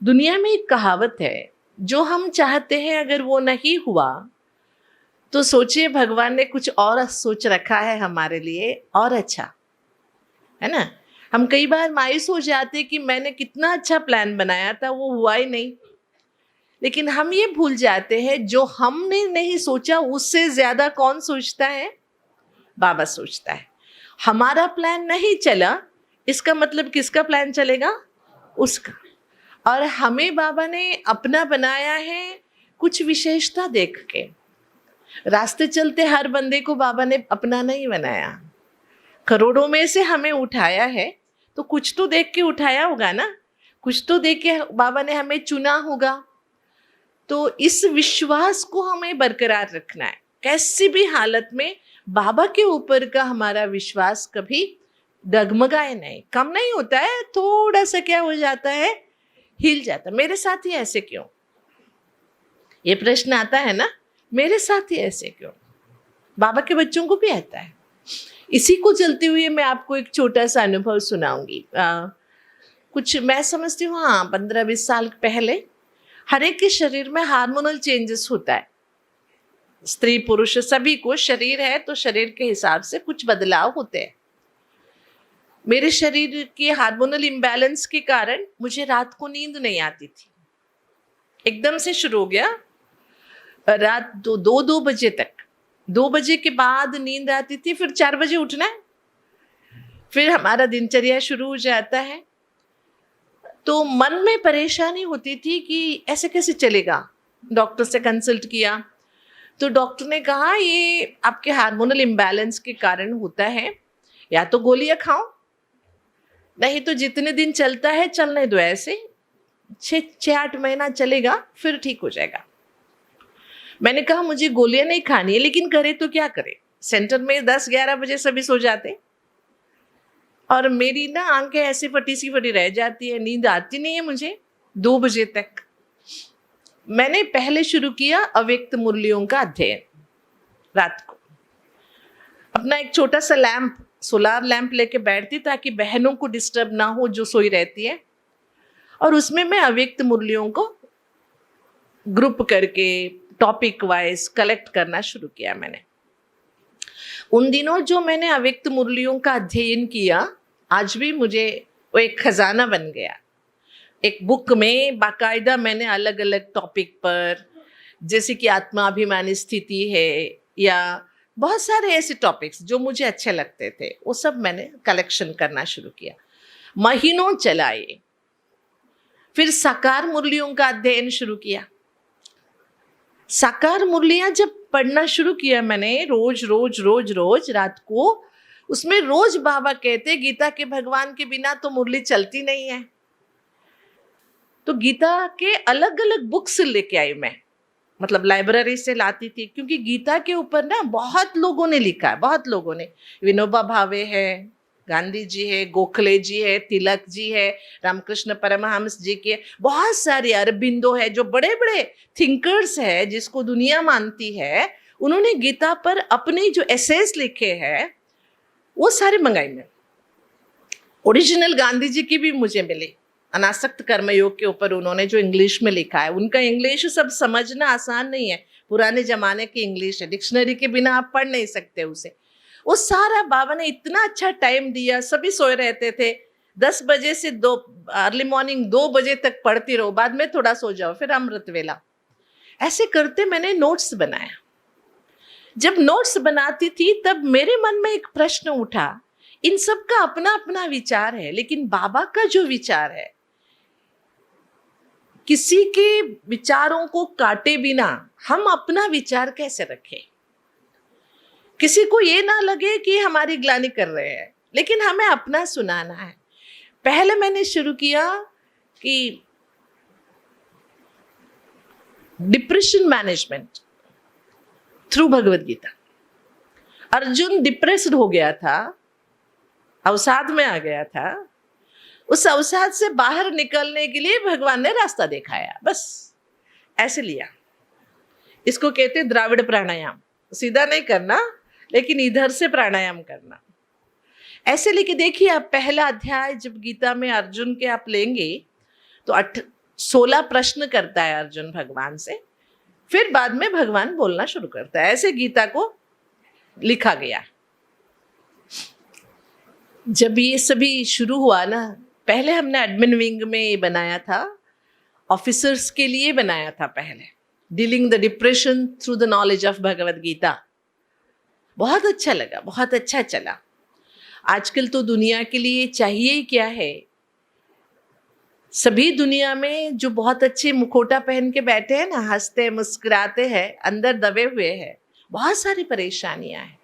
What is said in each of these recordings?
दुनिया में एक कहावत है, जो हम चाहते हैं अगर वो नहीं हुआ तो सोचिए भगवान ने कुछ और सोच रखा है हमारे लिए और अच्छा, है ना। हम कई बार मायूस हो जाते कि मैंने कितना अच्छा प्लान बनाया था, वो हुआ ही नहीं। लेकिन हम ये भूल जाते हैं जो हमने नहीं सोचा उससे ज्यादा कौन सोचता है? बाबा सोचता है। हमारा प्लान नहीं चला, इसका मतलब किसका प्लान चलेगा? उसका। और हमें बाबा ने अपना बनाया है कुछ विशेषता देख के। रास्ते चलते हर बंदे को बाबा ने अपना नहीं बनाया। करोड़ों में से हमें उठाया है तो कुछ तो देख के उठाया होगा ना, कुछ तो देख के बाबा ने हमें चुना होगा। तो इस विश्वास को हमें बरकरार रखना है। कैसी भी हालत में बाबा के ऊपर का हमारा विश्वास कभी डगमगाए नहीं, कम नहीं होता है, थोड़ा सा क्या हो जाता है, हिल जाता। मेरे साथ ही ऐसे क्यों, ये प्रश्न आता है ना, मेरे साथ ही ऐसे क्यों? बाबा के बच्चों को भी आता है। इसी को चलते हुए मैं आपको एक छोटा सा अनुभव सुनाऊंगी। कुछ मैं समझती हूँ, हाँ 15-20 साल पहले हर एक के शरीर में हार्मोनल चेंजेस होता है। स्त्री पुरुष सभी को शरीर है तो शरीर के हिसाब से कुछ बदलाव होते हैं। मेरे शरीर के हार्मोनल इम्बैलेंस के कारण मुझे रात को नींद नहीं आती थी। एकदम से शुरू हो गया, रात 2 बजे तक, 2 बजे के बाद नींद आती थी, फिर 4 बजे उठना है, फिर हमारा दिनचर्या शुरू हो जाता है। तो मन में परेशानी होती थी कि ऐसे कैसे चलेगा। डॉक्टर से कंसल्ट किया तो डॉक्टर ने कहा ये आपके हार्मोनल इम्बैलेंस के कारण होता है, या तो गोलियां खाओ, नहीं तो जितने दिन चलता है चलने दो, ऐसे 6-8 महीना चलेगा फिर ठीक हो जाएगा। मैंने कहा मुझे गोलियां नहीं खानी है, लेकिन करे तो क्या करे। सेंटर में 10-11 बजे सभी सो जाते और मेरी ना आंखें ऐसे फटी सी फटी रह जाती है, नींद आती नहीं है मुझे 2 बजे तक। मैंने पहले शुरू किया अव्यक्त मुरलियों का अध्ययन। रात को अपना एक छोटा सा लैंप, सोलार लैंप लेके बैठती ताकि बहनों को डिस्टर्ब ना हो जो सोई रहती है, और उसमें मैं अव्यक्त मुरलियों को ग्रुप करके टॉपिक वाइज कलेक्ट करना शुरू किया मैंने। उन दिनों जो मैंने अव्यक्त मुरलियों का अध्ययन किया, आज भी मुझे वो एक खजाना बन गया। एक बुक में बाकायदा मैंने अलग अलग टॉपिक पर, जैसे कि आत्माभिमानी स्थिति है या बहुत सारे ऐसे टॉपिक्स जो मुझे अच्छे लगते थे, वो सब मैंने कलेक्शन करना शुरू किया। महीनों चलाए। फिर साकार मुरलियों का अध्ययन शुरू किया। साकार मुरलियां जब पढ़ना शुरू किया मैंने, रोज रोज रोज रोज रात को, उसमें रोज बाबा कहते गीता के भगवान के बिना तो मुरली चलती नहीं है। तो गीता के अलग अलग बुक्स लेके आई मैं, मतलब लाइब्रेरी से लाती थी, क्योंकि गीता के ऊपर ना बहुत लोगों ने लिखा है, बहुत लोगों ने। विनोबा भावे है, गांधी जी है, गोखले जी है, तिलक जी है, रामकृष्ण परमहंस जी के, बहुत सारे, अरबिंदो है, जो बड़े बड़े थिंकर्स है जिसको दुनिया मानती है, उन्होंने गीता पर अपने जो एसेस लिखे हैं वो सारे मंगाई में। ओरिजिनल गांधी जी की भी मुझे मिली, अनासक्त कर्मयोग के ऊपर उन्होंने जो इंग्लिश में लिखा है। उनका इंग्लिश सब समझना आसान नहीं है, पुराने जमाने की इंग्लिश है, डिक्शनरी के बिना आप पढ़ नहीं सकते उसे। वो सारा बाबा ने इतना अच्छा टाइम दिया, सभी सोए रहते थे, 10 बजे से 2 अर्ली मॉर्निंग 2 बजे तक पढ़ती रहो, बाद में थोड़ा सो जाओ, फिर अमृत वेला। ऐसे करते मैंने नोट्स बनाया। जब नोट्स बनाती थी तब मेरे मन में एक प्रश्न उठा, इन सब का अपना अपना विचार है, लेकिन बाबा का जो विचार है, किसी के विचारों को काटे बिना हम अपना विचार कैसे रखें? किसी को ये ना लगे कि हमारी ग्लानि कर रहे हैं, लेकिन हमें अपना सुनाना है। पहले मैंने शुरू किया कि depression management through Bhagavad Gita. Arjun depressed हो गया था, अवसाद में आ गया था, उस अवसाद से बाहर निकलने के लिए भगवान ने रास्ता दिखाया, बस ऐसे लिया। इसको कहते द्राविड़ प्राणायाम। सीधा नहीं करना, लेकिन इधर से प्राणायाम करना। ऐसे लेके देखिए आप, पहला अध्याय जब गीता में अर्जुन के आप लेंगे तो 16 प्रश्न करता है अर्जुन भगवान से, फिर बाद में भगवान बोलना शुरू करता है। ऐसे गीता को लिखा गया। जब ये सभी शुरू हुआ ना, पहले हमने एडमिन विंग में ये बनाया था, ऑफिसर्स के लिए बनाया था पहले, dealing the depression through the knowledge of Bhagavad Gita. बहुत अच्छा लगा, बहुत अच्छा चला। आजकल तो दुनिया के लिए चाहिए क्या है, सभी दुनिया में जो बहुत अच्छे मुखौटा पहन के बैठे हैं ना, हंसते मुस्कुराते हैं, अंदर दबे हुए हैं, बहुत सारी परेशानियां हैं।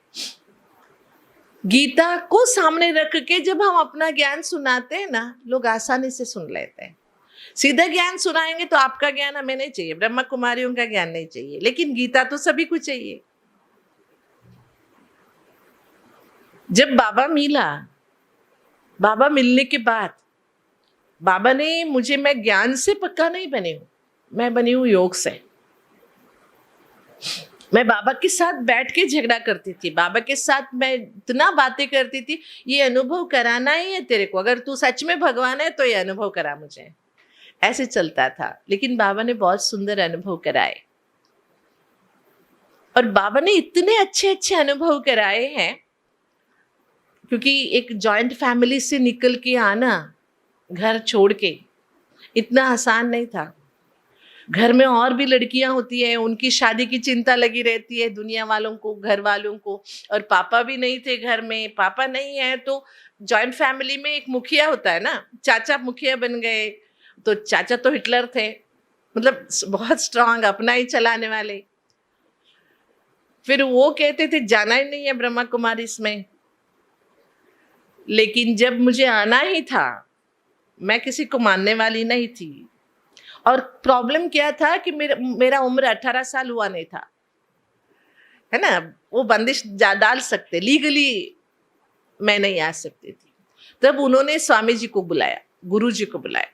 गीता को सामने रख के जब हम अपना ज्ञान सुनाते हैं ना, लोग आसानी से सुन लेते हैं। सीधा ज्ञान सुनाएंगे तो आपका ज्ञान हमें नहीं चाहिए, ब्रह्मा कुमारियों का ज्ञान नहीं चाहिए, लेकिन गीता तो सभी को चाहिए। जब बाबा मिला, बाबा मिलने के बाद बाबा ने मुझे, मैं ज्ञान से पक्का नहीं बनी हूं, मैं बनी हूं योग से। मैं बाबा के साथ बैठ के झगड़ा करती थी, बाबा के साथ मैं इतना बातें करती थी, ये अनुभव कराना ही है तेरे को, अगर तू सच में भगवान है तो ये अनुभव करा मुझे, ऐसे चलता था। लेकिन बाबा ने बहुत सुंदर अनुभव कराए, और बाबा ने इतने अच्छे अच्छे अनुभव कराए हैं, क्योंकि एक जॉइंट फैमिली से निकल के आना, घर छोड़ के, इतना आसान नहीं था। घर में और भी लड़कियां होती हैं, उनकी शादी की चिंता लगी रहती है दुनिया वालों को, घर वालों को, और पापा भी नहीं थे घर में, पापा नहीं है तो जॉइंट फैमिली में एक मुखिया होता है ना, चाचा मुखिया बन गए, तो चाचा तो हिटलर थे, मतलब बहुत स्ट्रांग, अपना ही चलाने वाले। फिर वो कहते थे जाना ही नहीं है ब्रह्मा कुमारी इसमें, लेकिन जब मुझे आना ही था, मैं किसी को मानने वाली नहीं थी। और प्रॉब्लम क्या था कि मेरा उम्र 18 साल हुआ नहीं था, है ना, वो बंदिश डाल सकते, लीगली मैं नहीं आ सकती थी। तब उन्होंने स्वामी जी को बुलाया, गुरु जी को बुलाया,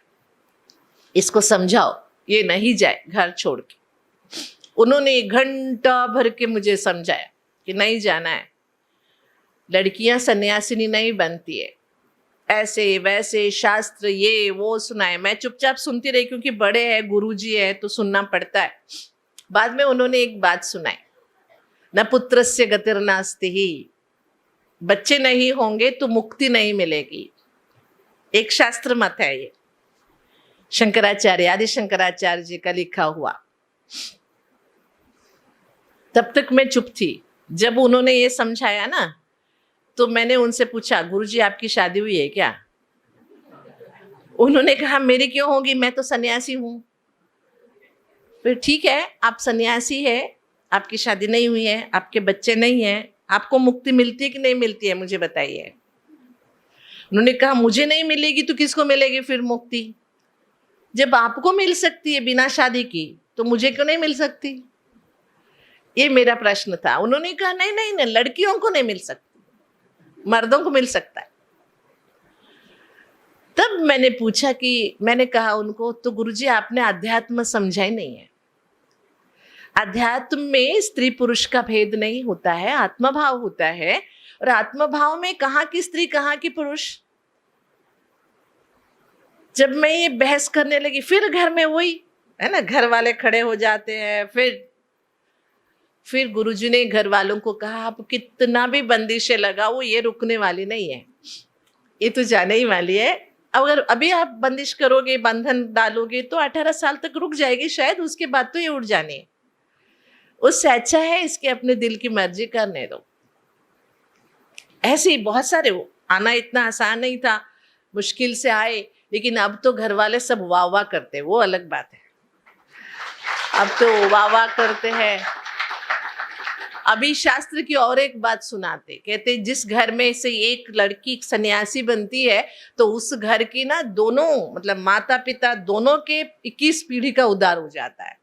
इसको समझाओ ये नहीं जाए घर छोड़ के। उन्होंने 1 घंटा भर के मुझे समझाया कि नहीं जाना है, लड़कियां सन्यासिनी नहीं बनती है, ऐसे वैसे शास्त्र ये वो सुनाए। मैं चुपचाप सुनती रही, क्योंकि बड़े हैं, गुरुजी है तो सुनना पड़ता है। बाद में उन्होंने एक बात सुनाई, न पुत्रस्य गतिर्नास्ति ही, बच्चे नहीं होंगे तो मुक्ति नहीं मिलेगी। एक शास्त्र मत है ये, शंकराचार्य, आदि शंकराचार्य जी का लिखा हुआ। तब तक मैं चुप थी। जब उन्होंने ये समझाया ना, तो मैंने उनसे पूछा, गुरुजी आपकी शादी हुई है क्या? उन्होंने कहा मेरी क्यों होगी, मैं तो सन्यासी हूं। फिर ठीक है, आप सन्यासी है, आपकी शादी नहीं हुई है, आपके बच्चे नहीं हैं, आपको मुक्ति मिलती है कि नहीं मिलती है, मुझे बताइए। उन्होंने कहा मुझे नहीं मिलेगी तो किसको मिलेगी फिर मुक्ति? जब आपको मिल सकती है बिना शादी की, तो मुझे क्यों नहीं मिल सकती? ये मेरा प्रश्न था। उन्होंने कहा नहीं नहीं नहीं, लड़कियों को नहीं मिल सकती, मर्दों को मिल सकता है। तब मैंने पूछा कि, मैंने कहा उनको, तो गुरुजी आपने अध्यात्म समझा ही नहीं है। अध्यात्म में स्त्री पुरुष का भेद नहीं होता है, आत्मभाव होता है, और आत्मभाव में कहाँ की स्त्री कहाँ की पुरुष। जब मैं ये बहस करने लगी, फिर घर में वही है ना, घर वाले खड़े हो जाते हैं। फिर गुरुजी ने घर वालों को कहा, आप कितना भी बंदिशें लगाओ, ये रुकने वाली नहीं है, ये तो जाने ही वाली है। अगर अभी आप बंदिश करोगे, बंधन डालोगे, तो 18 साल तक रुक जाएगी शायद, उसके बाद तो ये उड़ जानी है। उससे अच्छा है इसके अपने दिल की मर्जी करने दो। ऐसे ही बहुत सारे, आना इतना आसान नहीं था, मुश्किल से आए, लेकिन अब तो घर वाले सब वाह वाह करते, वो अलग बात है। अब तो वाह वाह करते हैं। अभी शास्त्र की और एक बात सुनाते, कहते जिस घर में से एक लड़की सन्यासी बनती है, तो उस घर की ना दोनों, मतलब माता पिता दोनों के 21 पीढ़ी का उद्धार हो जाता है।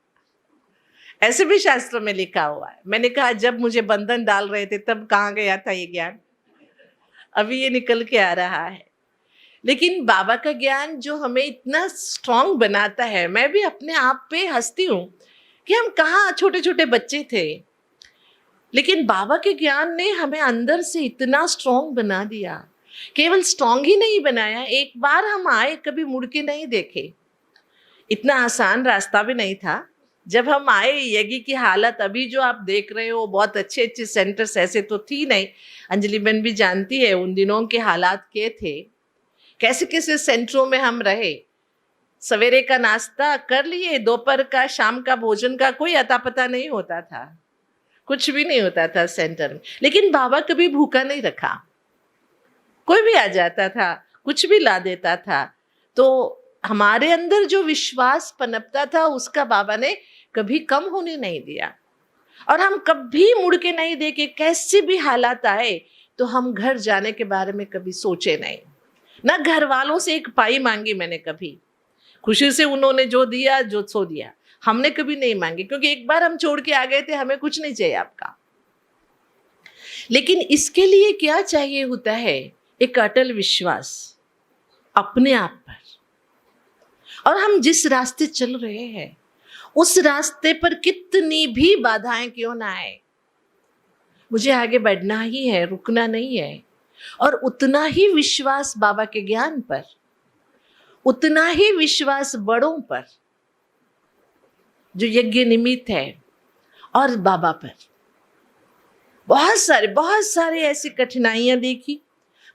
ऐसे भी शास्त्रों में लिखा हुआ है। मैंने कहा जब मुझे बंधन डाल रहे थे तब कहाँ गया था ये ज्ञान, अभी ये निकल के आ रहा है। लेकिन बाबा का ज्ञान जो हमें इतना स्ट्रांग बनाता है, मैं भी अपने आप पे हंसती हूँ कि हम कहाँ छोटे छोटे बच्चे थे, लेकिन बाबा के ज्ञान ने हमें अंदर से इतना स्ट्रांग बना दिया। केवल स्ट्रांग ही नहीं बनाया, एक बार हम आए, कभी मुड़ के नहीं देखे। इतना आसान रास्ता भी नहीं था। जब हम आए, यज्ञ की हालत अभी जो आप देख रहे हो, बहुत अच्छे अच्छे सेंटर्स ऐसे तो थी नहीं। अंजलि बहन भी जानती है उन दिनों के हालात के थे, कैसे कैसे सेंटरों में हम रहे। सवेरे का नाश्ता कर लिए, दोपहर का, शाम का भोजन का कोई अता पता नहीं होता था, कुछ भी नहीं होता था सेंटर में। लेकिन बाबा कभी भूखा नहीं रखा, कोई भी आ जाता था, कुछ भी ला देता था। तो हमारे अंदर जो विश्वास पनपता था उसका बाबा ने कभी कम होने नहीं दिया। और हम कभी मुड़ के नहीं देखे, कैसे भी हालात आए तो हम घर जाने के बारे में कभी सोचे नहीं। ना घर वालों से एक पाई मांगी मैंने कभी, खुशी से उन्होंने जो दिया जो सो दिया, हमने कभी नहीं मांगी, क्योंकि एक बार हम छोड़ के आ गए थे, हमें कुछ नहीं चाहिए आपका। लेकिन इसके लिए क्या चाहिए होता है? एक अटल विश्वास अपने आप पर, और हम जिस रास्ते चल रहे हैं उस रास्ते पर कितनी भी बाधाएं क्यों ना आए, मुझे आगे बढ़ना ही है, रुकना नहीं है। और उतना ही विश्वास बाबा के ज्ञान पर, उतना ही विश्वास बड़ों पर जो यज्ञ निमित्त है, और बाबा पर। बहुत सारे ऐसी कठिनाइयां देखी,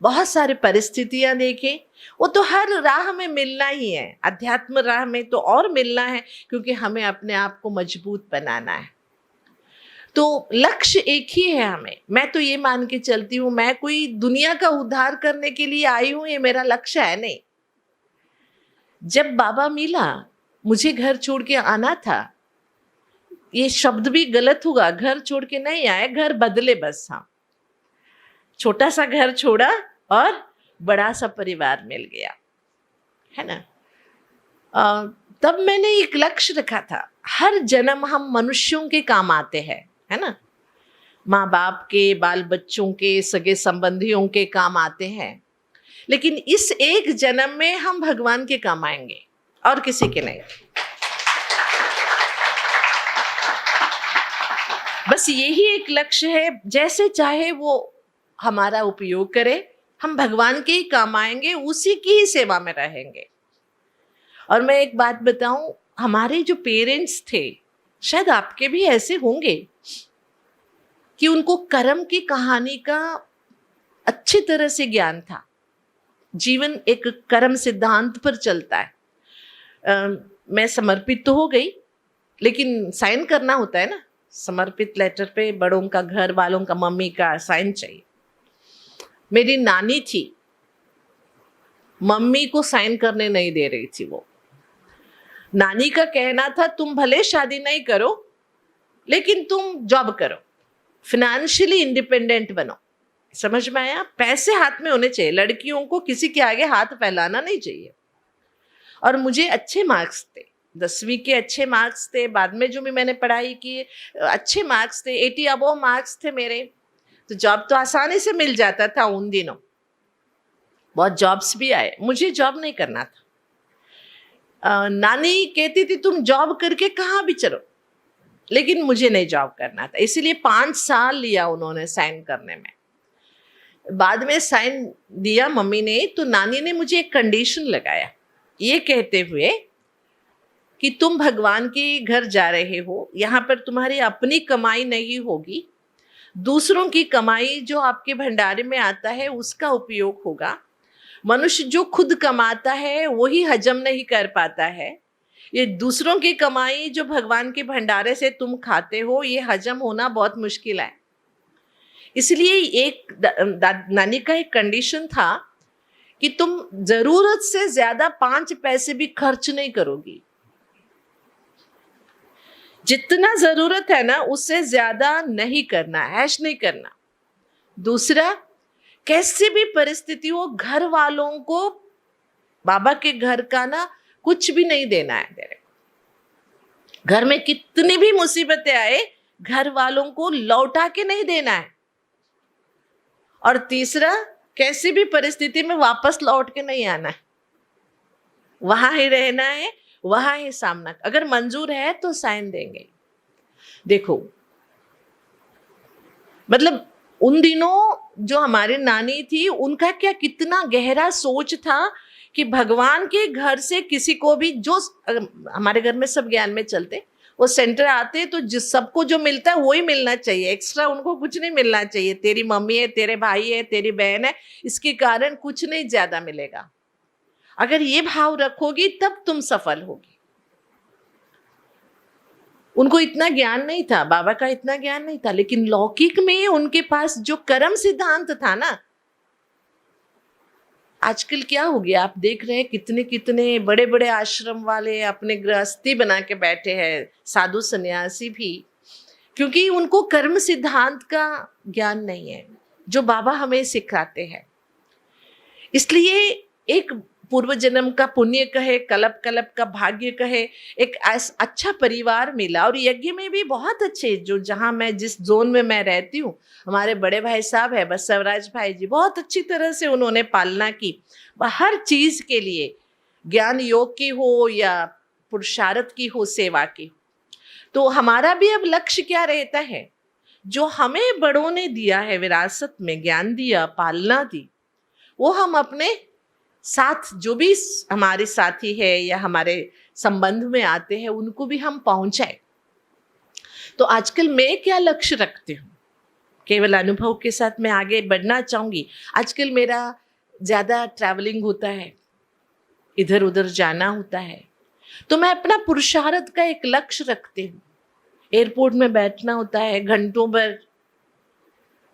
बहुत सारी परिस्थितियां देखे। वो तो हर राह में मिलना ही है, अध्यात्म राह में तो और मिलना है, क्योंकि हमें अपने आप को मजबूत बनाना है। तो लक्ष्य एक ही है हमें। मैं तो ये मान के चलती हूँ, मैं कोई दुनिया का उद्धार करने के लिए आई हूँ, ये मेरा लक्ष्य है नहीं। जब बाबा मिला, मुझे घर छोड़ के आना था, ये शब्द भी गलत होगा, घर छोड़ के नहीं आए, घर बदले बस। हाँ, छोटा सा घर छोड़ा और बड़ा सा परिवार मिल गया, है ना। तब मैंने एक लक्ष्य रखा था, हर जन्म हम मनुष्यों के काम आते हैं, है ना। माँ बाप के, बाल बच्चों के, सगे संबंधियों के काम आते हैं, लेकिन इस एक जन्म में हम भगवान के काम आएंगे और किसी के नहीं। बस यही एक लक्ष्य है, जैसे चाहे वो हमारा उपयोग करे, हम भगवान के ही काम आएंगे, उसी की ही सेवा में रहेंगे। और मैं एक बात बताऊं, हमारे जो पेरेंट्स थे, शायद आपके भी ऐसे होंगे, कि उनको कर्म की कहानी का अच्छी तरह से ज्ञान था। जीवन एक कर्म सिद्धांत पर चलता है। मैं समर्पित तो हो गई, लेकिन साइन करना होता है ना समर्पित लेटर पे, बड़ों का, घर वालों का, मम्मी का साइन चाहिए। मेरी नानी थी, मम्मी को साइन करने नहीं दे रही थी। वो नानी का कहना था, तुम भले शादी नहीं करो, लेकिन तुम जॉब करो, फिनेंशियली इंडिपेंडेंट बनो। समझ में आया? पैसे हाथ में होने चाहिए, लड़कियों को किसी के आगे हाथ फैलाना नहीं चाहिए। और मुझे अच्छे मार्क्स थे, 10वीं के अच्छे मार्क्स थे, बाद में जो भी मैंने पढ़ाई की अच्छे मार्क्स थे, 80 अबव मार्क्स थे मेरे। तो जॉब तो आसानी से मिल जाता था उन दिनों, बहुत जॉब्स भी आए, मुझे जॉब नहीं करना था। नानी कहती थी तुम जॉब करके कहाँ भी चलो, लेकिन मुझे नहीं जॉब करना था, इसीलिए 5 साल लिया उन्होंने साइन करने में। बाद में साइन दिया मम्मी ने, तो नानी ने मुझे एक कंडीशन लगाया, ये कहते हुए कि तुम भगवान के घर जा रहे हो, यहाँ पर तुम्हारी अपनी कमाई नहीं होगी, दूसरों की कमाई जो आपके भंडारे में आता है उसका उपयोग होगा। मनुष्य जो खुद कमाता है वही हजम नहीं कर पाता है, ये दूसरों की कमाई जो भगवान के भंडारे से तुम खाते हो, ये हजम होना बहुत मुश्किल है। इसलिए एक नानी का एक कंडीशन था कि तुम जरूरत से ज्यादा 5 पैसे भी खर्च नहीं करोगी, जितना जरूरत है ना उससे ज्यादा नहीं करना, ऐश नहीं करना। दूसरा, कैसी भी परिस्थिति हो, घर वालों को बाबा के घर का ना कुछ भी नहीं देना है तेरे। घर में कितनी भी मुसीबतें आए, घर वालों को लौटा के नहीं देना है। और तीसरा, कैसी भी परिस्थिति में वापस लौट के नहीं आना है, वहां ही रहना है, वहां ही सामना। अगर मंजूर है तो साइन देंगे। देखो, मतलब उन दिनों जो हमारी नानी थी, उनका क्या कितना गहरा सोच था कि भगवान के घर से किसी को भी जो हमारे घर में सब ज्ञान में चलते, वो सेंटर आते तो जिस सबको जो मिलता है वही मिलना चाहिए, एक्स्ट्रा उनको कुछ नहीं मिलना चाहिए। तेरी मम्मी है, तेरे भाई है, तेरी बहन है, इसके कारण कुछ नहीं ज्यादा मिलेगा। अगर ये भाव रखोगी तब तुम सफल होगी। उनको इतना ज्ञान नहीं था, बाबा का इतना ज्ञान नहीं था, लेकिन लौकिक में उनके पास जो कर्म सिद्धांत था ना, आजकल क्या हो गया आप देख रहे हैं, कितने कितने बड़े बड़े आश्रम वाले अपने गृहस्थी बना के बैठे हैं, साधु सन्यासी भी, क्योंकि उनको कर्म सिद्धांत का ज्ञान नहीं है जो बाबा हमें सिखाते हैं। इसलिए एक पूर्व जन्म का पुण्य कहे, कल्प कल्प का भाग्य कहे, एक अच्छा परिवार मिला। और यज्ञ में भी बहुत अच्छे, जो जहाँ मैं जिस जोन में मैं रहती हूँ, हमारे बड़े भाई साहब है बसवराज भाई जी, बहुत अच्छी तरह से उन्होंने पालना की। हर चीज के लिए, ज्ञान योग की हो या पुरुषार्थ की हो, सेवा की। तो हमारा भी अब लक्ष्य क्या रहता है, जो हमें बड़ों ने दिया है विरासत में, ज्ञान दिया, पालना दी, वो हम अपने साथ जो भी हमारे साथी है या हमारे संबंध में आते हैं उनको भी हम पहुंचाए। तो आजकल मैं क्या लक्ष्य रखती हूँ, केवल अनुभव के साथ मैं आगे बढ़ना चाहूंगी। आजकल मेरा ज्यादा ट्रैवलिंग होता है, इधर उधर जाना होता है, तो मैं अपना पुरुषार्थ का एक लक्ष्य रखती हूँ। एयरपोर्ट में बैठना होता है, घंटों भर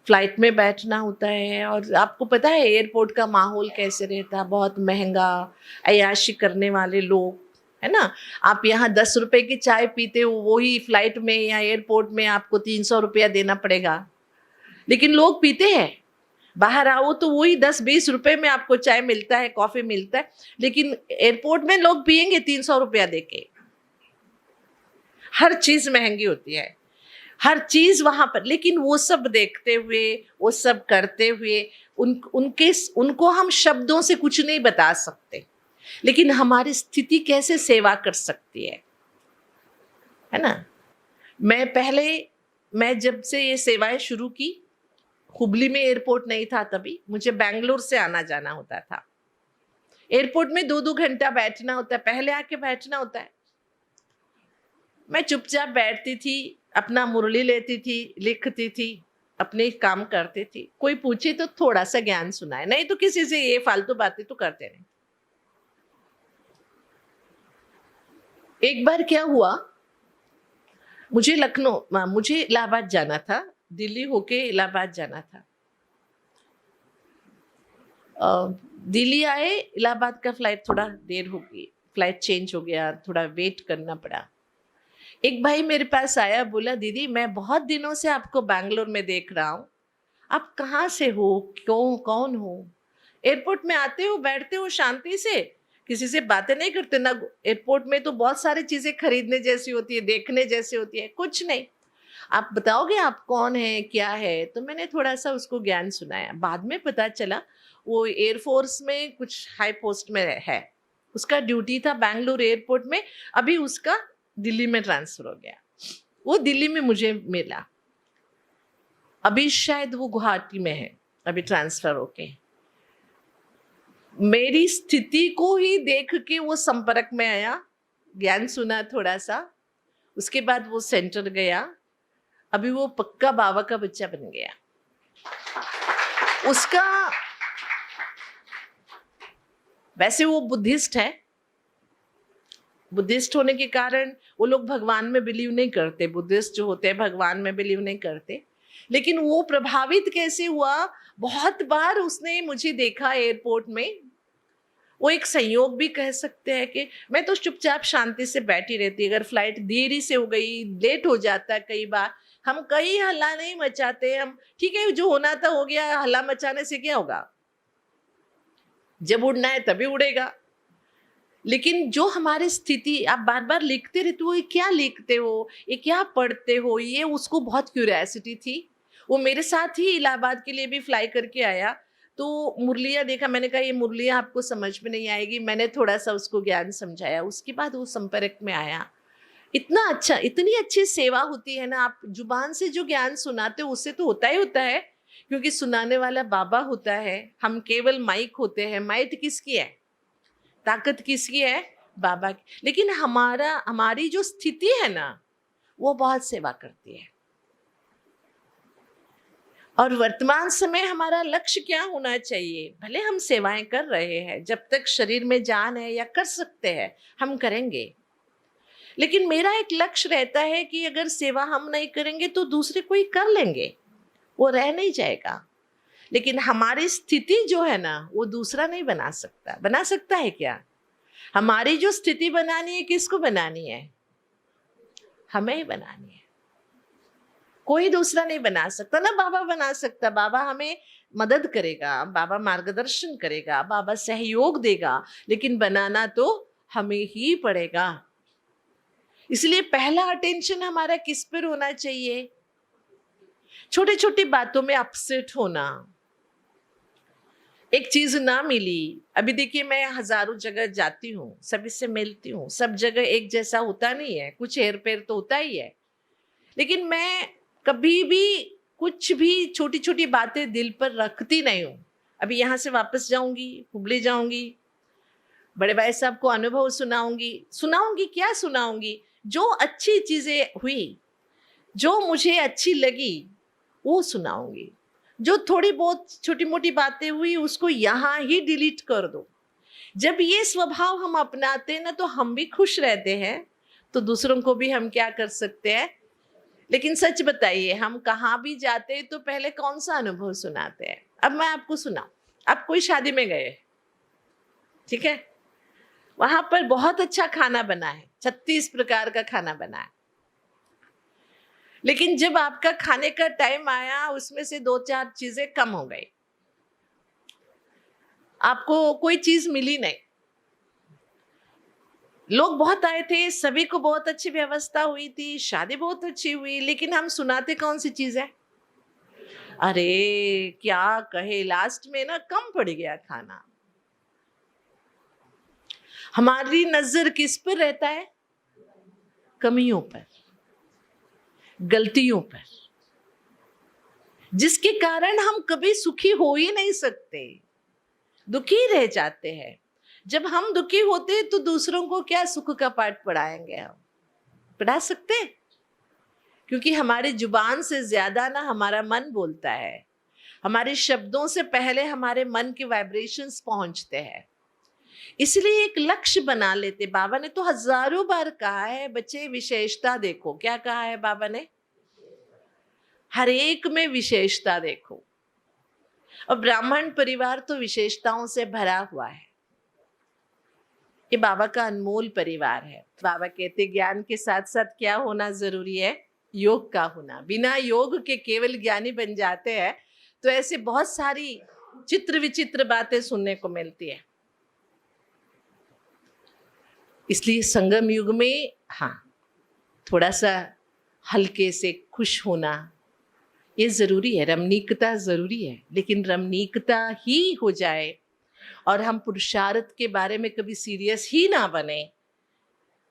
फ्लाइट में बैठना होता है, और आपको पता है एयरपोर्ट का माहौल कैसे रहता है, बहुत महंगा, अय्याशी करने वाले लोग, है ना। आप यहाँ 10 रुपए की चाय पीते हो, वही फ्लाइट में या एयरपोर्ट में आपको 300 रुपया देना पड़ेगा, लेकिन लोग पीते हैं। बाहर आओ तो वही 10-20 रुपए में आपको चाय मिलता है, कॉफी मिलता है, लेकिन एयरपोर्ट में लोग पियेंगे 300 रुपया देके। हर चीज महंगी होती है, हर चीज वहां पर। लेकिन वो सब देखते हुए, वो सब करते हुए, उनको हम शब्दों से कुछ नहीं बता सकते, लेकिन हमारी स्थिति कैसे सेवा कर सकती है ना। मैं जब से ये सेवाएं शुरू की, हुबली में एयरपोर्ट नहीं था, तभी मुझे बैंगलोर से आना जाना होता था। एयरपोर्ट में 2-2 घंटा बैठना होता है, पहले आके बैठना होता है। मैं चुपचाप बैठती थी, अपना मुरली लेती थी, लिखती थी, अपने काम करती थी। कोई पूछे तो थोड़ा सा ज्ञान सुनाए, नहीं तो किसी से ये फालतू बातें तो करते नहीं। एक बार क्या हुआ, मुझे इलाहाबाद जाना था, दिल्ली होके इलाहाबाद जाना था। दिल्ली आए, इलाहाबाद का फ्लाइट थोड़ा देर हो गई, फ्लाइट चेंज हो गया, थोड़ा वेट करना पड़ा। एक भाई मेरे पास आया, बोला दीदी मैं बहुत दिनों से आपको बैंगलोर में देख रहा हूँ, आप कहाँ से हो, क्यों, कौन हो? एयरपोर्ट में आते हो, बैठते हो शांति से, किसी से बातें नहीं करते ना। एयरपोर्ट में तो बहुत सारी चीजें खरीदने जैसी होती है, देखने जैसी होती है, कुछ नहीं। आप बताओगे आप कौन है, क्या है? तो मैंने थोड़ा सा उसको ज्ञान सुनाया। बाद में पता चला वो एयरफोर्स में कुछ हाई पोस्ट में है, उसका ड्यूटी था बैंगलोर एयरपोर्ट में। अभी उसका दिल्ली में ट्रांसफर हो गया, वो दिल्ली में मुझे मिला। अभी शायद वो गुवाहाटी में है, अभी ट्रांसफर होके। मेरी स्थिति को ही देख के वो संपर्क में आया, ज्ञान सुना थोड़ा सा, उसके बाद वो सेंटर गया। अभी वो पक्का बाबा का बच्चा बन गया। उसका, वैसे वो बुद्धिस्ट है, बुद्धिस्ट होने के कारण वो लोग भगवान में बिलीव नहीं करते, बुद्धिस्ट जो होते हैं भगवान में बिलीव नहीं करते। लेकिन वो प्रभावित कैसे हुआ, बहुत बार उसने मुझे देखा एयरपोर्ट में। वो एक संयोग भी कह सकते हैं कि मैं तो चुपचाप शांति से बैठी रहती, अगर फ्लाइट देरी से हो गई, लेट हो जाता है कई बार, हम कहीं हल्ला नहीं मचाते, हम ठीक है जो होना था हो गया, हल्ला मचाने से क्या होगा, जब उड़ना है तभी उड़ेगा। लेकिन जो हमारी स्थिति, आप बार बार लिखते रहते हो, ये क्या लिखते हो, ये क्या पढ़ते हो, ये उसको बहुत क्यूरियोसिटी थी। वो मेरे साथ ही इलाहाबाद के लिए भी फ्लाई करके आया, तो मुरलियाँ देखा, मैंने कहा ये मुरलियाँ आपको समझ में नहीं आएगी, मैंने थोड़ा सा उसको ज्ञान समझाया, उसके बाद वो संपर्क में आया। इतना अच्छा, इतनी अच्छी सेवा होती है ना। आप जुबान से जो ज्ञान सुनाते हो उससे तो होता ही होता है, क्योंकि सुनाने वाला बाबा होता है, हम केवल माइक होते हैं। माइक किसकी है? ताकत किसकी है? बाबा की। लेकिन हमारी जो स्थिति है ना, वो बहुत सेवा करती है। और वर्तमान समय हमारा लक्ष्य क्या होना चाहिए? भले हम सेवाएं कर रहे हैं, जब तक शरीर में जान है या कर सकते हैं हम करेंगे, लेकिन मेरा एक लक्ष्य रहता है कि अगर सेवा हम नहीं करेंगे तो दूसरे कोई कर लेंगे, वो रह नहीं जाएगा। लेकिन हमारी स्थिति जो है ना, वो दूसरा नहीं बना सकता। बना सकता है क्या? हमारी जो स्थिति बनानी है, किसको बनानी है? हमें ही बनानी है। कोई दूसरा नहीं बना सकता ना। बाबा बना सकता। बाबा हमें मदद करेगा, बाबा मार्गदर्शन करेगा, बाबा सहयोग देगा, लेकिन बनाना तो हमें ही पड़ेगा। इसलिए पहला अटेंशन हमारा किस पर होना चाहिए? छोटी छोटी बातों में अपसेट होना, एक चीज ना मिली। अभी देखिए, मैं हजारों जगह जाती हूँ, सभी से मिलती हूँ, सब जगह एक जैसा होता नहीं है, कुछ हेर फेर तो होता ही है। लेकिन मैं कभी भी कुछ भी छोटी छोटी बातें दिल पर रखती नहीं हूँ। अभी यहाँ से वापस जाऊंगी, हुबली जाऊंगी, बड़े भाई साहब को अनुभव सुनाऊंगी क्या सुनाऊंगी? जो अच्छी चीजें हुई, जो मुझे अच्छी लगी, वो सुनाऊंगी। जो थोड़ी बहुत छोटी मोटी बातें हुई, उसको यहाँ ही डिलीट कर दो। जब ये स्वभाव हम अपनाते हैं ना, तो हम भी खुश रहते हैं, तो दूसरों को भी हम क्या कर सकते हैं। लेकिन सच बताइए, हम कहाँ भी जाते हैं तो पहले कौन सा अनुभव सुनाते हैं? अब मैं आपको सुनाऊं। आप कोई शादी में गए, ठीक है, वहां पर बहुत अच्छा खाना बना है, 36 प्रकार का खाना बना है, लेकिन जब आपका खाने का टाइम आया, उसमें से 2-4 चीजें कम हो गई, आपको कोई चीज मिली नहीं। लोग बहुत आए थे, सभी को बहुत अच्छी व्यवस्था हुई थी, शादी बहुत अच्छी हुई, लेकिन हम सुनाते कौन सी चीज है? अरे क्या कहे, लास्ट में ना कम पड़ गया खाना। हमारी नजर किस पर रहता है? कमियों पर, गलतियों पर, जिसके कारण हम कभी सुखी हो ही नहीं सकते, दुखी रह जाते हैं। जब हम दुखी होते हैं तो दूसरों को क्या सुख का पाठ पढ़ाएंगे? हम पढ़ा सकते हैं? क्योंकि हमारी जुबान से ज्यादा ना हमारा मन बोलता है। हमारे शब्दों से पहले हमारे मन के वाइब्रेशंस पहुंचते हैं। इसलिए एक लक्ष्य बना लेते। बाबा ने तो हजारों बार कहा है, बच्चे विशेषता देखो। क्या कहा है बाबा ने? हर एक में विशेषता देखो। और ब्राह्मण परिवार तो विशेषताओं से भरा हुआ है। ये बाबा का अनमोल परिवार है। बाबा कहते ज्ञान के साथ साथ क्या होना जरूरी है? योग का होना। बिना योग के केवल ज्ञानी बन जाते हैं तो ऐसे बहुत सारी चित्र विचित्र बातें सुनने को मिलती है। इसलिए संगम युग में हाँ, थोड़ा सा हल्के से खुश होना ये जरूरी है, रमणीकता जरूरी है, लेकिन रमणीकता ही हो जाए और हम पुरुषार्थ के बारे में कभी सीरियस ही ना बने,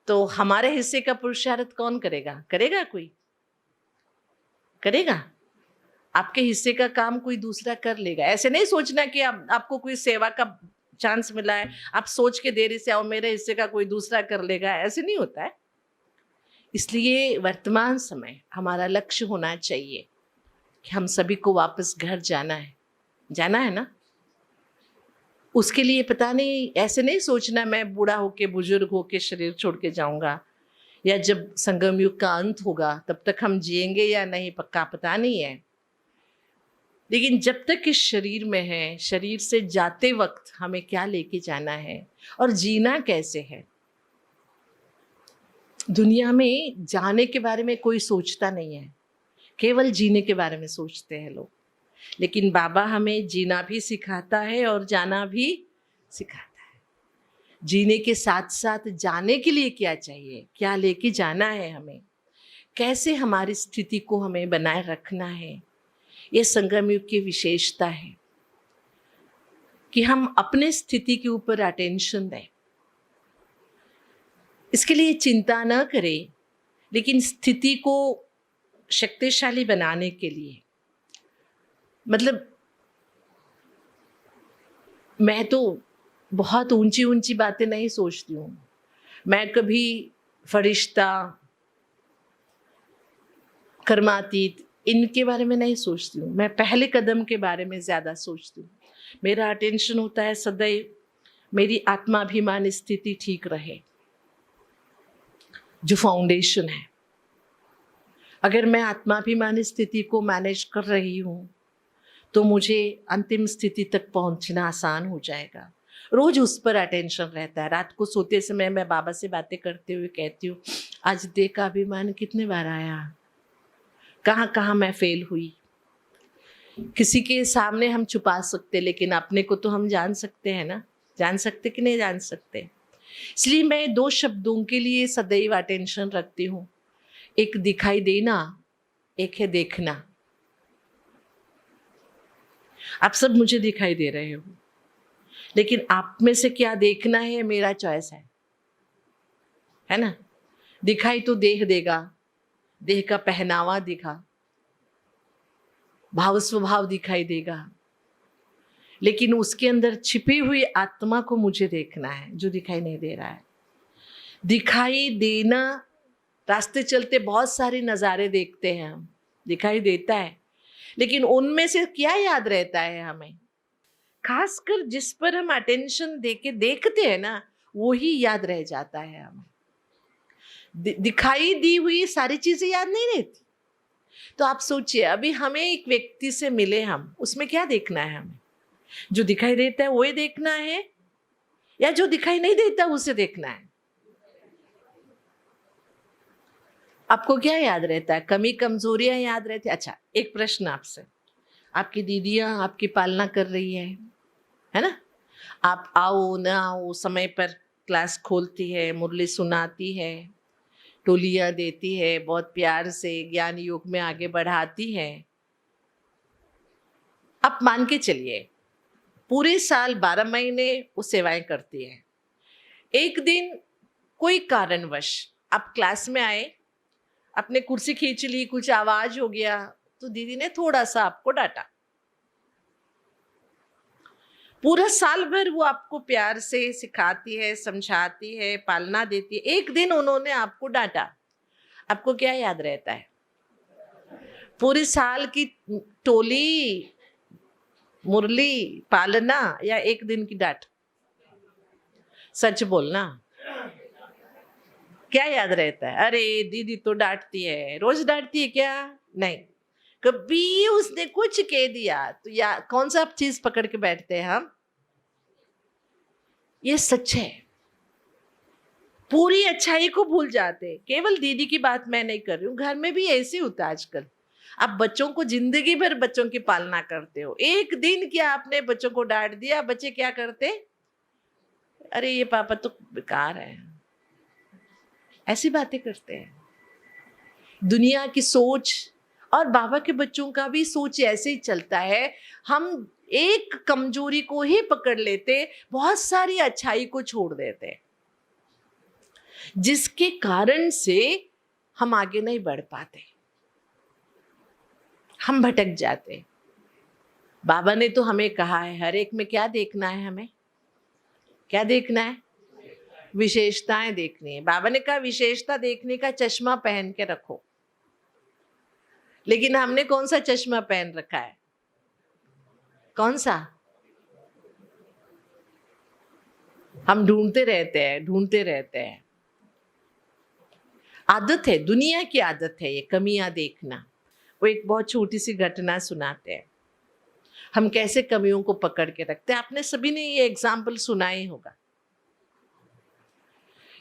तो हमारे हिस्से का पुरुषार्थ कौन करेगा? करेगा कोई? करेगा? आपके हिस्से का काम कोई दूसरा कर लेगा। ऐसे नहीं सोचना कि आपको कोई सेवा का चांस मिला है, आप सोच के देरी से आओ, मेरे हिस्से का कोई दूसरा कर लेगा, ऐसे नहीं होता है। इसलिए वर्तमान समय हमारा लक्ष्य होना चाहिए कि हम सभी को वापस घर जाना है। जाना है ना? उसके लिए पता नहीं, ऐसे नहीं सोचना मैं बूढ़ा होके बुजुर्ग होके शरीर छोड़ के जाऊंगा, या जब संगम युग का अंत होगा तब तक हम जिएंगे या नहीं पक्का पता नहीं है। लेकिन जब तक इस शरीर में है, शरीर से जाते वक्त हमें क्या लेके जाना है और जीना कैसे है। दुनिया में जाने के बारे में कोई सोचता नहीं है, केवल जीने के बारे में सोचते हैं लोग। लेकिन बाबा हमें जीना भी सिखाता है और जाना भी सिखाता है। जीने के साथ साथ जाने के लिए क्या चाहिए, क्या लेके जाना है हमें, कैसे हमारी स्थिति को हमें बनाए रखना है, ये संगम युग की विशेषता है कि हम अपने स्थिति के ऊपर अटेंशन दें। इसके लिए चिंता न करें, लेकिन स्थिति को शक्तिशाली बनाने के लिए, मतलब मैं तो बहुत ऊंची ऊंची बातें नहीं सोचती हूँ। मैं कभी फरिश्ता, कर्मातीत इनके बारे में नहीं सोचती हूँ। मैं पहले कदम के बारे में ज़्यादा सोचती हूँ। मेरा अटेंशन होता है सदैव मेरी आत्माभिमान स्थिति ठीक रहे, जो फाउंडेशन है। अगर मैं आत्माभिमान स्थिति को मैनेज कर रही हूँ तो मुझे अंतिम स्थिति तक पहुंचना आसान हो जाएगा। रोज उस पर अटेंशन रहता है। रात को सोते समय मैं बाबा से बातें करते हुए कहती हूँ, आज देह का अभिमान कितने बार आया, कहाँ कहाँ मैं फेल हुई। किसी के सामने हम छुपा सकते, लेकिन अपने को तो हम जान सकते हैं ना, जान सकते कि नहीं जान सकते। इसलिए मैं 2 शब्दों के लिए सदैव अटेंशन रखती हूँ। एक दिखाई देना, एक है देखना। आप सब मुझे दिखाई दे रहे हो, लेकिन आप में से क्या देखना है मेरा चॉइस है ना। दिखाई तो देह देगा, देह का पहनावा दिखा, भाव स्वभाव दिखाई देगा, लेकिन उसके अंदर छिपी हुई आत्मा को मुझे देखना है, जो दिखाई नहीं दे रहा है। दिखाई देना, रास्ते चलते बहुत सारे नज़ारे देखते हैं हम, दिखाई देता है, लेकिन उनमें से क्या याद रहता है हमें? खासकर जिस पर हम अटेंशन देके देखते हैं ना, वो ही याद रह जाता है हमें। दिखाई दी हुई सारी चीजें याद नहीं रहती। तो आप सोचिए, अभी हमें एक व्यक्ति से मिले हम, उसमें क्या देखना है हमें? जो दिखाई देता है वो ही देखना है, या जो दिखाई नहीं देता उसे देखना है? आपको क्या याद रहता है? कमी कमजोरियां याद रहती है? अच्छा, एक प्रश्न आपसे, आपकी दीदियां आपकी पालना कर रही है ना? आप आओ ना आओ समय पर क्लास खोलती है, मुरली सुनाती है, टोलियां देती है, बहुत प्यार से ज्ञान योग में आगे बढ़ाती है। आप मान के चलिए पूरे साल 12 महीने वो सेवाएं करती है। एक दिन कोई कारणवश आप क्लास में आए, अपने कुर्सी खींच ली, कुछ आवाज हो गया, तो दीदी ने थोड़ा सा आपको डांटा। पूरा साल भर वो आपको प्यार से सिखाती है, समझाती है, पालना देती है। एक दिन उन्होंने आपको डांटा, आपको क्या याद रहता है? पूरे साल की टोली, मुरली, पालना, या एक दिन की डांट? सच बोलना, क्या याद रहता है? अरे दीदी तो डांटती है, रोज डांटती है क्या? नहीं, कभी उसने कुछ कह दिया तो या कौन सा चीज पकड़ के बैठते हैं हम? ये सच है। पूरी अच्छाई को भूल जाते। केवल दीदी की बात मैं नहीं कर रही हूँ, घर में भी ऐसे होता है आजकल। आप बच्चों को जिंदगी भर बच्चों की पालना करते हो, एक दिन क्या आपने बच्चों को डांट दिया, बच्चे क्या करते? अरे ये पापा तो बेकार है, ऐसी बातें करते हैं। दुनिया की सोच और बाबा के बच्चों का भी सोच ऐसे ही चलता है। हम एक कमजोरी को ही पकड़ लेते, बहुत सारी अच्छाई को छोड़ देते, जिसके कारण से हम आगे नहीं बढ़ पाते, हम भटक जाते। बाबा ने तो हमें कहा है, हर एक में क्या देखना है? हमें क्या देखना है? विशेषताएं देखनी है। बाबा ने कहा विशेषता देखने का चश्मा पहन के रखो, लेकिन हमने कौन सा चश्मा पहन रखा है? कौन सा? हम ढूंढते रहते हैं। आदत है, दुनिया की आदत है ये कमियां देखना। वो एक बहुत छोटी सी घटना सुनाते हैं, हम कैसे कमियों को पकड़ के रखते हैं। आपने सभी ने ये एग्जाम्पल सुना ही होगा।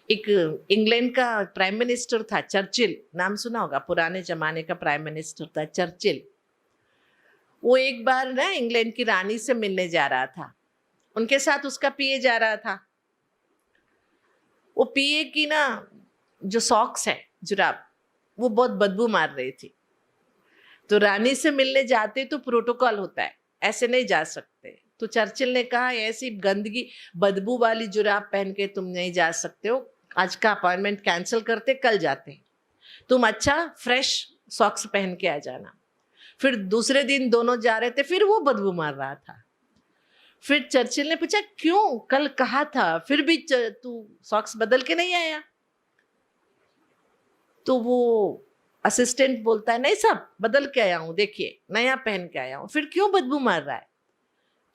एक इंग्लैंड का प्राइम मिनिस्टर था, चर्चिल, नाम सुना होगा, पुराने जमाने का प्राइम मिनिस्टर था चर्चिल। वो एक बार ना इंग्लैंड की रानी से मिलने जा रहा था, उनके साथ उसका पीए जा रहा था। वो पीए की ना जो सॉक्स है, जुराब, वो बहुत बदबू मार रही थी। तो रानी से मिलने जाते तो प्रोटोकॉल होता है, ऐसे नहीं जा सकते। तो चर्चिल ने कहा ऐसी गंदगी बदबू वाली जुराब पहन के तुम नहीं जा सकते हो, आज का अपॉइंटमेंट कैंसिल करते, कल जाते। तुम अच्छा फ्रेश सॉक्स पहन के आ जाना। फिर दूसरे दिन दोनों जा रहे थे, फिर वो बदबू मार रहा था। फिर चर्चिल ने पूछा क्यों, कल कहा था, फिर भी तू सॉक्स बदल के नहीं आया? तो वो असिस्टेंट बोलता है नहीं साहब बदल के आया हूं, देखिए नया पहन के आया हूं। फिर क्यों बदबू मार रहा है?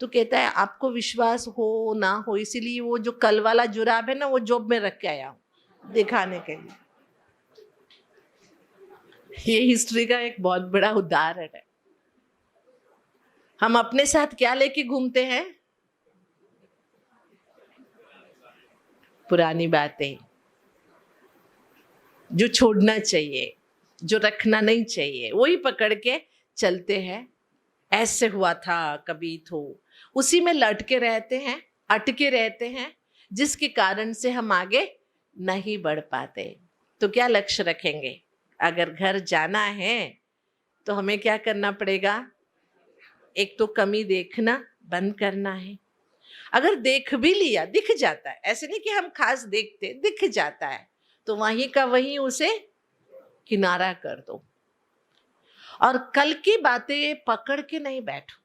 तो कहता है आपको विश्वास हो ना हो इसीलिए वो जो कल वाला जुराब है ना वो जॉब में रख के आया हूं दिखाने के लिए। ये हिस्ट्री का एक बहुत बड़ा उदाहरण है। हम अपने साथ क्या लेके घूमते हैं? पुरानी बातें जो छोड़ना चाहिए, जो रखना नहीं चाहिए, वही पकड़ के चलते हैं। ऐसे हुआ था कभी, तो उसी में लटके रहते हैं, अटके रहते हैं, जिसके कारण से हम आगे नहीं बढ़ पाते। तो क्या लक्ष्य रखेंगे? अगर घर जाना है तो हमें क्या करना पड़ेगा? एक तो कमी देखना बंद करना है। अगर देख भी लिया, दिख जाता है, ऐसे नहीं कि हम खास देखते, दिख जाता है, तो वहीं का वहीं उसे किनारा कर दो और कल की बातें पकड़ के नहीं बैठो।